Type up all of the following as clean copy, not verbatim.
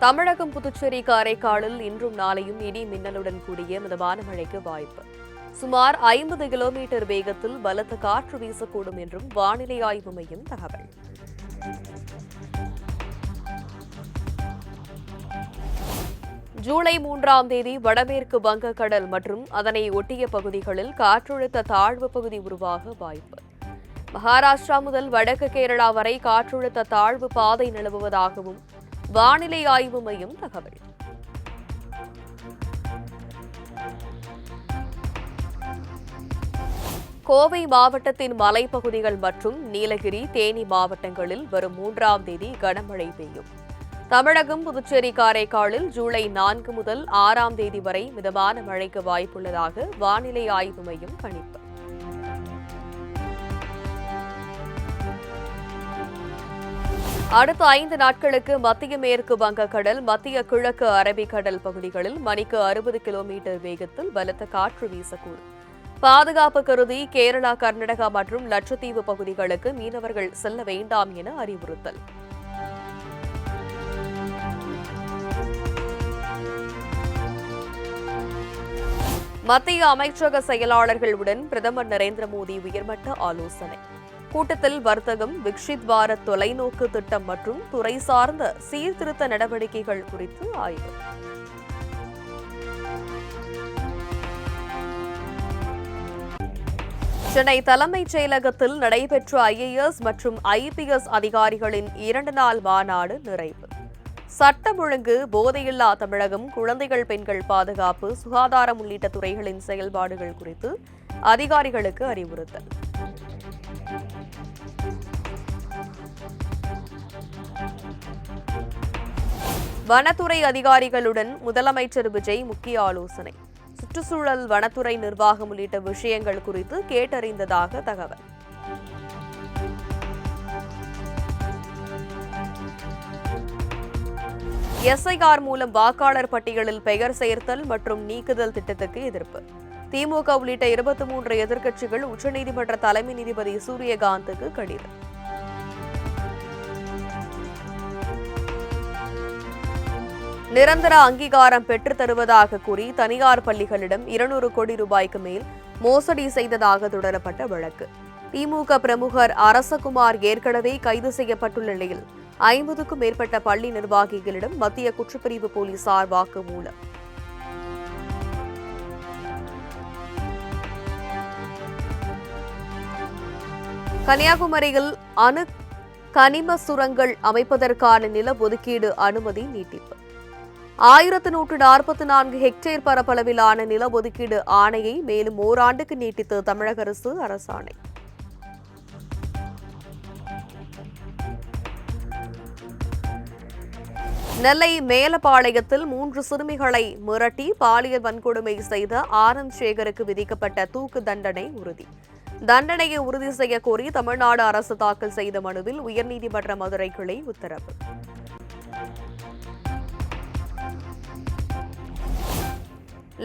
தமிழகம், புதுச்சேரி, காரைக்காலில் இன்றும் நாளையும் இடி மின்னலுடன் கூடிய மிதமான மழைக்கு வாய்ப்பு. சுமார் 50 கிலோமீட்டர் வேகத்தில் பலத்த காற்று வீசக்கூடும் என்றும் வானிலை ஆய்வு மையம் தகவல். ஜூலை 3ஆம் தேதி வடமேற்கு வங்கக்கடல் மற்றும் அதனை ஒட்டிய பகுதிகளில் காற்றழுத்த தாழ்வு பகுதி உருவாக வாய்ப்பு. மகாராஷ்டிரா முதல் வடக்கு கேரளா வரை காற்றழுத்த தாழ்வு பாதை நிலவுவதாகவும் வானிலை ஆய்வு மையம் தகவல். கோவை மாவட்டத்தின் மலைப்பகுதிகள் மற்றும் நீலகிரி, தேனி மாவட்டங்களில் வரும் 3ஆம் தேதி கனமழை பெய்யும். தமிழகம், புதுச்சேரி, காரைக்காலில் ஜூலை 4 முதல் 6ஆம் தேதி வரை மிதமான மழைக்கு வாய்ப்புள்ளதாக வானிலை ஆய்வு மையம் கணிப்பு. அடுத்த 5 நாட்களுக்கு மத்திய மேற்கு வங்கக்கடல், மத்திய கிழக்கு அரபிக்கடல் பகுதிகளில் மணிக்கு 60 கிலோமீட்டர் வேகத்தில் பலத்த காற்று வீசக்கூடும். பாதுகாப்பு கருதி கேரளா, கர்நாடகா மற்றும் லட்சத்தீவு பகுதிகளுக்கு மீனவர்கள் செல்ல வேண்டாம் என அறிவுறுத்தல். மத்திய அமைச்சக செயலாளர்களுடன் பிரதமர் நரேந்திர மோடி உயர்மட்ட ஆலோசனை. கூட்டத்தில் வர்த்தகம், விக்ஷித் பாரத் தொலைநோக்கு திட்டம் மற்றும் துறை சார்ந்த சீர்திருத்த நடவடிக்கைகள் குறித்து ஆய்வு. சென்னை தலைமைச் செயலகத்தில் நடைபெற்ற IAS மற்றும் IPS அதிகாரிகளின் 2 நாள் மாநாடு நிறைவு. சட்டம் ஒழுங்கு, போதையில்லா தமிழகம், குழந்தைகள் பெண்கள் பாதுகாப்பு, சுகாதாரம் உள்ளிட்ட துறைகளின் செயல்பாடுகள் குறித்து அதிகாரிகளுக்கு அறிவுறுத்தல். வனத்துறை அதிகாரிகளுடன் முதலமைச்சர் விஜய் முக்கிய ஆலோசனை. சுற்றுச்சூழல், வனத்துறை நிர்வாகம் உள்ளிட்ட விஷயங்கள் குறித்து கேட்டறிந்ததாக தகவல். SIR மூலம் வாக்காளர் பட்டியலில் பெயர் சேர்த்தல் மற்றும் நீக்குதல் திட்டத்துக்கு எதிர்ப்பு. திமுக உள்ளிட்ட 23 எதிர்க்கட்சிகள் உச்சநீதிமன்ற தலைமை நீதிபதி சூரியகாந்துக்கு கடிதம். நிரந்தர அங்கீகாரம் பெற்றுத் தருவதாக கூறி தனியார் பள்ளிகளிடம் 200 கோடி ரூபாய்க்கு மேல் மோசடி செய்ததாக தொடரப்பட்ட வழக்கு. திமுக பிரமுகர் அரசகுமார் ஏற்கனவே கைது செய்யப்பட்டுள்ள நிலையில் 50க்கும் மேற்பட்ட பள்ளி நிர்வாகிகளிடம் மத்திய குற்றப்பிரிவு போலீசார் வாக்குமூலம். கன்னியாகுமரியில் அணு கனிம சுரங்கள் அமைப்பதற்கான நில ஒதுக்கீடு அனுமதி நீட்டிப்பு. 1144 ஹெக்டேர் பரப்பளவிலான நில ஒதுக்கீடு ஆணையை மேலும் ஓராண்டுக்கு நீட்டித்து தமிழக அரசு அரசாணை. நெல்லை மேலப்பாளையத்தில் 3 சிறுமிகளை மிரட்டி பாலியல் வன்கொடுமை செய்த ஆனந்த் சேகருக்கு விதிக்கப்பட்ட தூக்கு தண்டனை உறுதி. தண்டனையை உறுதி செய்ய கோரி தமிழ்நாடு அரசு தாக்கல் செய்த மனுவில் உயர்நீதிமன்ற மதுரை கிளை உத்தரவு.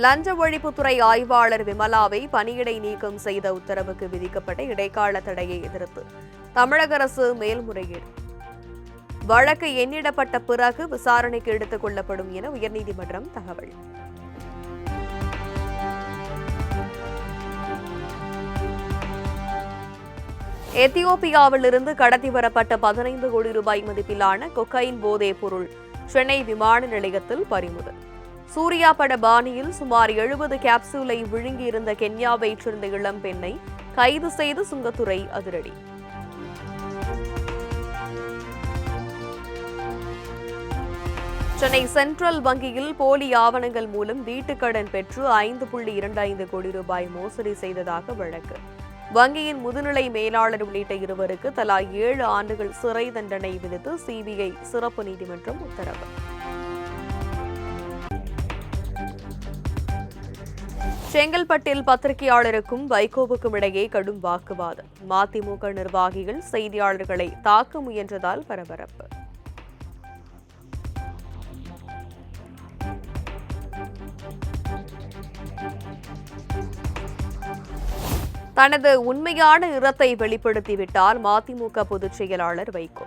லஞ்ச ஒழிப்புத்துறை ஆய்வாளர் விமலாவை பணியிடை நீக்கம் செய்த உத்தரவுக்கு விதிக்கப்பட்ட இடைக்கால தடையை எதிர்த்து தமிழக அரசு மேல்முறையீடு. வழக்கு எண்ணிடப்பட்ட பிறகு விசாரணைக்கு எடுத்துக் கொள்ளப்படும் என உயர்நீதிமன்றம் தகவல். எத்தியோப்பியாவிலிருந்து கடத்தி வரப்பட்ட 15 கோடி ரூபாய் மதிப்பிலான கொக்கைன் போதைப் பொருள் சென்னை விமான நிலையத்தில் பறிமுதல். சூர்யா பட பாணியில் சுமார் 70 கேப்சூலை விழுங்கியிருந்த கென்யாவைச் சேர்ந்த இளம் பெண்ணை கைது செய்து சுங்கத்துறை அதிரடி. சென்னை சென்ட்ரல் வங்கியில் போலி ஆவணங்கள் மூலம் வீட்டுக்கடன் பெற்று 5.25 கோடி ரூபாய் மோசடி செய்ததாக வழக்கு. வங்கியின் முதுநிலை மேலாளர் உள்ளிட்ட இருவருக்கு தலா 7 ஆண்டுகள் சிறை தண்டனை விதித்து CBI சிறப்பு நீதிமன்றம் உத்தரவு. செங்கல்பட்டில் பத்திரிகையாளருக்கும் வைகோவுக்கும் இடையே கடும் வாக்குவாதம். மதிமுக நிர்வாகிகள் செய்தியாளர்களை தாக்க முயன்றதால் பரபரப்பு. தனது உண்மையான நிறத்தை வெளிப்படுத்திவிட்டார் மதிமுக பொதுச் செயலாளர் வைகோ.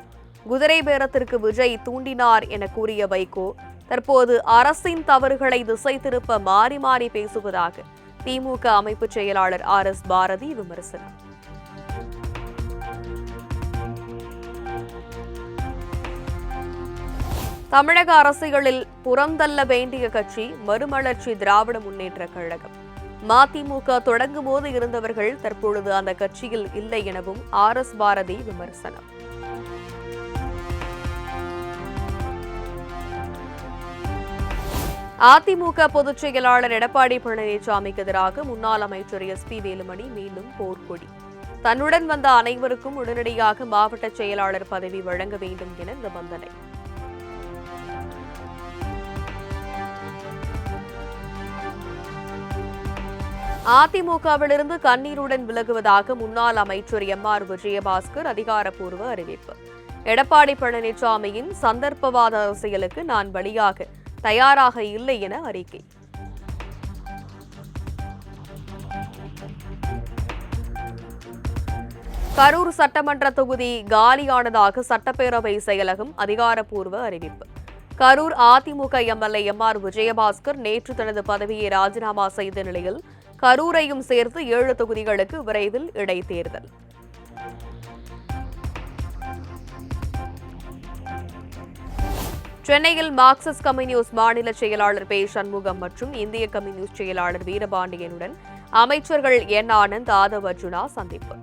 குதிரை பேரத்திற்கு விஜய் தூண்டினார் என கூறிய வைகோ தற்போது அரசின் தவறுகளை திசை திருப்ப மாறி மாறி பேசுவதாக திமுக அமைப்பு செயலாளர் RS பாரதி விமர்சனம். தமிழக அரசியலில் புறந்தள்ள வேண்டிய கட்சி மறுமலர்ச்சி திராவிட முன்னேற்ற கழகம். மதிமுக தொடங்கும் போது இருந்தவர்கள் தற்பொழுது அந்த கட்சியில் இல்லை எனவும் RS பாரதி விமர்சனம். அதிமுக பொதுச் செயலாளர் எடப்பாடி பழனிசாமிக்கு எதிராக முன்னாள் அமைச்சர் SP வேலுமணி மீண்டும் போர்க்கொடி. தன்னுடன் வந்த அனைவருக்கும் உடனடியாக மாவட்ட செயலாளர் பதவி வழங்க வேண்டும் என நிபந்தனை. அதிமுகவிலிருந்து கண்ணீருடன் விலகுவதாக முன்னாள் அமைச்சர் MR விஜயபாஸ்கர் அதிகாரப்பூர்வ அறிவிப்பு. எடப்பாடி பழனிசாமியின் சந்தர்ப்பவாத அரசியலுக்கு நான் பலியாக தயாராக இல்லை என அறிக்கை. கரூர் சட்டமன்ற தொகுதி காலியானதாக சட்டப்பேரவை செயலகம் அதிகாரப்பூர்வ அறிவிப்பு. கரூர் அதிமுக MLA MR விஜயபாஸ்கர் நேற்று தனது பதவியை ராஜினாமா செய்த நிலையில் கரூரையும் சேர்த்து 7 தொகுதிகளுக்கு விரைவில் இடைத்தேர்தல். சென்னையில் மார்க்சிஸ்ட் கம்யூனிஸ்ட் மாநில செயலாளர் பே. சண்முகம் மற்றும் இந்திய கம்யூனிஸ்ட் செயலாளர் வீரபாண்டியனுடன் அமைச்சர்கள் N. ஆனந்த், ஆதவ் அர்ஜுனா சந்திப்பு.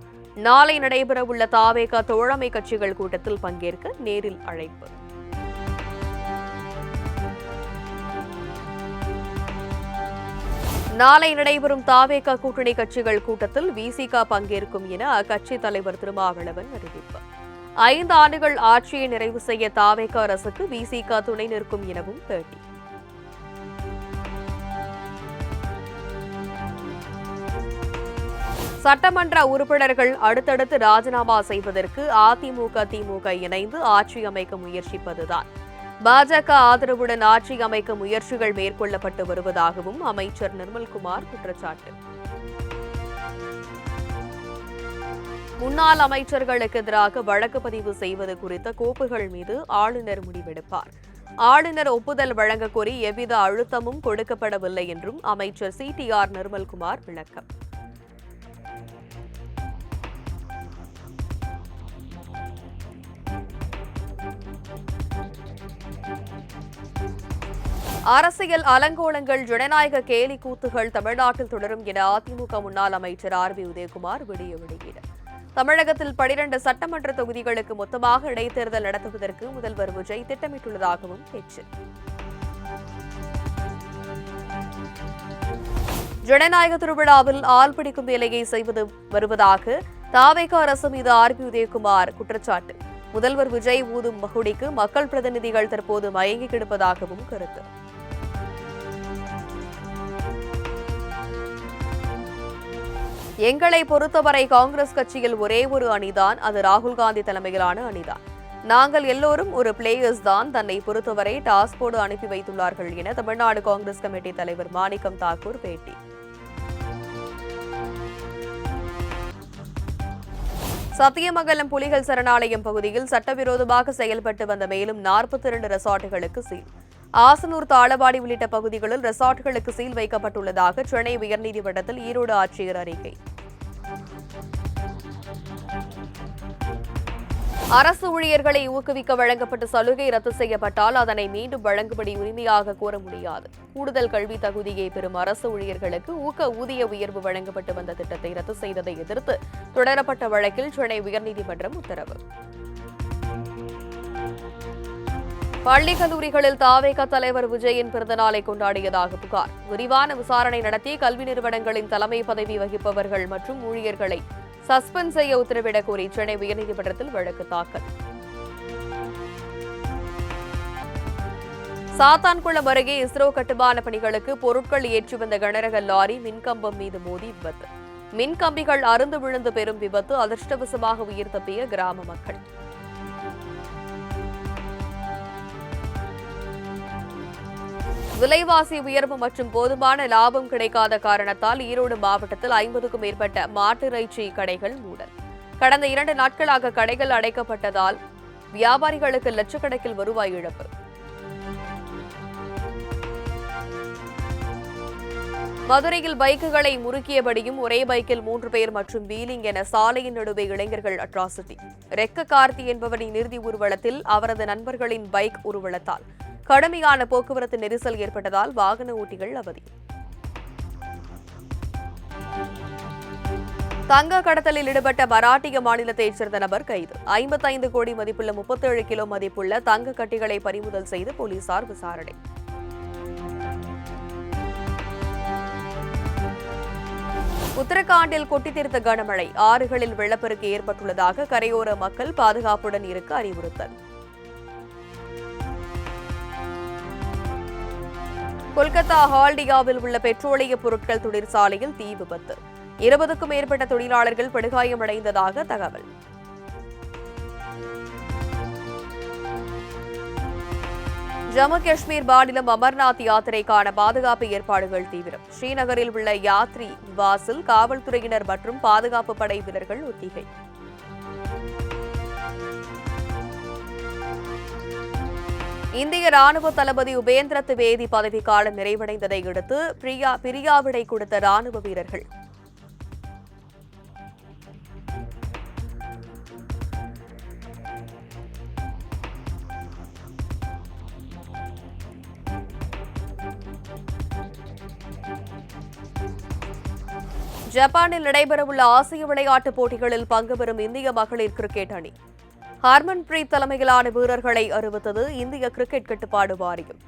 நாளை நடைபெறவுள்ள தாவேக தோழமை கட்சிகள் கூட்டத்தில் பங்கேற்க நேரில் அழைப்பு. நாளை நடைபெறும் தாவேக கூட்டணி கட்சிகள் கூட்டத்தில் VCK பங்கேற்கும் என அக்கட்சி தலைவர் திருமாவளவன் அறிவிப்பு. 5 ஆண்டுகள் ஆட்சியை நிறைவு செய்ய தாவேக அரசுக்கு VCK துணை நிற்கும் எனவும் பேட்டி. சட்டமன்ற உறுப்பினர்கள் அடுத்தடுத்து ராஜினாமா செய்வதற்கு அதிமுக திமுக இணைந்து ஆட்சி அமைக்க முயற்சிப்பதுதான். பாஜக ஆதரவுடன் ஆட்சி அமைக்க முயற்சிகள் மேற்கொள்ளப்பட்டு வருவதாகவும் அமைச்சர் நிர்மல்குமார் குற்றச்சாட்டு. முன்னாள் அமைச்சர்களுக்கு எதிராக வழக்கு பதிவு செய்வது குறித்த கோப்புகள் மீது ஆளுநர் முடிவெடுப்பார். ஆளுநர் ஒப்புதல் வழங்க கோரி எவ்வித அழுத்தமும் கொடுக்கப்படவில்லை என்றும் அமைச்சர் CTR நிர்மல்குமார் விளக்கம். அரசியல் அலங்கோலங்கள், ஜனநாயக கேலி கூத்துகள் தமிழ்நாட்டில் தொடரும் என அதிமுக முன்னாள் அமைச்சர் RB உதயகுமார் வெளியிட்டார். தமிழகத்தில் 12 சட்டமன்ற தொகுதிகளுக்கு மொத்தமாக இடைத்தேர்தல் நடத்துவதற்கு முதல்வர் விஜய் திட்டமிட்டுள்ளதாகவும் பேச்சு. ஜனநாயக திருவிழாவில் ஆள் பிடிக்கும் வேலையை செய்து வருவதாக தாவேக அரசு மீது RB உதயகுமார் குற்றச்சாட்டு. முதல்வர் விஜய் ஊதும் மகுடிக்கு மக்கள் பிரதிநிதிகள் தற்போது மயங்கி கிடப்பதாகவும் கருத்து. எங்களை பொறுத்தவரை காங்கிரஸ் கட்சியில் ஒரே ஒரு அணிதான், அது ராகுல் காந்தி தலைமையிலான அணிதான். நாங்கள் எல்லோரும் ஒரு பிளேயர்ஸ் தான். தன்னை பொறுத்தவரை டாஸ் போடு அனுப்பி வைத்துள்ளார்கள் என தமிழ்நாடு காங்கிரஸ் கமிட்டி தலைவர் மாணிக்கம் தாக்கூர் பேட்டி. சத்தியமங்கலம் புலிகள் சரணாலயம் பகுதியில் சட்டவிரோதமாக செயல்பட்டு வந்த மேலும் 42 ரெசார்ட்டுகளுக்கு சீல். ஆசனூர், தாளவாடி உள்ளிட்ட பகுதிகளில் ரெசார்ட்டுகளுக்கு சீல் வைக்கப்பட்டுள்ளதாக சென்னை உயர்நீதிமன்றத்தில் ஈரோடு ஆட்சியர் அறிக்கை. அரசு ஊழியர்களை ஊக்குவிக்க வழங்கப்பட்ட சலுகை ரத்து செய்யப்பட்டால் அதனை மீண்டும் வழங்கும்படி உரிமையாக கோர முடியாது. கூடுதல் கல்வி தகுதியை பெறும் அரசு ஊழியர்களுக்கு ஊதிய உயர்வு வழங்கப்பட்டு வந்த திட்டத்தை ரத்து செய்ததை எதிர்த்து தொடரப்பட்ட வழக்கில் சென்னை உயர்நீதிமன்றம் உத்தரவு. பள்ளி கல்லூரிகளில் தாவேக தலைவர் விஜயின் பிறந்தநாளை கொண்டாடியதாக புகார். விரிவான விசாரணை நடத்தி கல்வி நிறுவனங்களின் தலைமை பதவி வகிப்பவர்கள் மற்றும் ஊழியர்களை சஸ்பெண்ட் செய்ய உத்தரவிடக் கோரி சென்னை உயர்நீதிமன்றத்தில் வழக்கு தாக்கல். சாத்தான்குளம் அருகே இஸ்ரோ கட்டுமான பணிகளுக்கு பொருட்கள் ஏற்றி வந்த கனரக லாரி மின்கம்பம் மீது மோதி விபத்து. மின்கம்பிகள் அறுந்து விழுந்து பெரும் விபத்து. அதிர்ஷ்டவசமாக உயிர் தப்பிய கிராம மக்கள். விலைவாசி உயர்வு மற்றும் போதுமான லாபம் கிடைக்காத காரணத்தால் ஈரோடு மாவட்டத்தில் 50க்கும் மேற்பட்ட மாட்டிறைச்சி கடைகள் மூடல். கடந்த 2 நாட்களாக கடைகள் அடைக்கப்பட்டதால் வியாபாரிகளுக்கு லட்சக்கணக்கில் வருவாய் இழப்பு. மதுரையில் பைக்குகளை முறுக்கியபடியும் ஒரே பைக்கில் 3 பேர் மற்றும் வீலிங் என சாலையின் நடுவே இளைஞர்கள் அட்ராசிட்டி. ரெக்க கார்த்தி என்பவரின் இறுதி ஊர்வலத்தில் அவரது நண்பர்களின் பைக் ஊர்வலத்தால் கடுமையான போக்குவரத்து நெரிசல் ஏற்பட்டதால் வாகன ஓட்டிகள் அவதி. தங்க கடத்தலில் ஈடுபட்ட மராட்டிய மாநிலத்தைச் சேர்ந்த நபர் கைது. 55 கோடி மதிப்புள்ள 37 கிலோ மதிப்புள்ள தங்க கட்டிகளை பறிமுதல் செய்து போலீசார் விசாரணை. உத்தரகாண்டில் கொட்டித்தீர்த்த கனமழை, ஆறுகளில் வெள்ளப்பெருக்கு ஏற்பட்டுள்ளதாக கரையோர மக்கள் பாதுகாப்புடன் இருக்க அறிவுறுத்தல். கொல்கத்தா ஹால்டியாவில் உள்ள பெட்ரோலிய பொருட்கள் தொழிற்சாலையில் தீ விபத்து. 20க்கும் மேற்பட்ட தொழிலாளர்கள் படுகாயமடைந்ததாக தகவல். ஜம்மு காஷ்மீர் மாநிலம் அமர்நாத் யாத்திரைக்கான பாதுகாப்பு ஏற்பாடுகள் தீவிரம். ஸ்ரீநகரில் உள்ள யாத்ரி நிவாசில் காவல்துறையினர் மற்றும் பாதுகாப்பு படை வீரர்கள் ஒத்திகை. இந்திய ராணுவ தளபதி உபேந்திர திவேதி பதவிக்காலம் நிறைவடைந்ததை அடுத்து பிரியாவிடை கொடுத்த ராணுவ வீரர்கள். ஜப்பானில் நடைபெறவுள்ள ஆசிய விளையாட்டுப் போட்டிகளில் பங்கு பெறும் இந்திய மகளிர் கிரிக்கெட் அணி. ஹர்மன்பிரீத் தலைமையிலான வீரர்களை அறிவித்தது இந்திய கிரிக்கெட் கட்டுப்பாடு வாரியம்.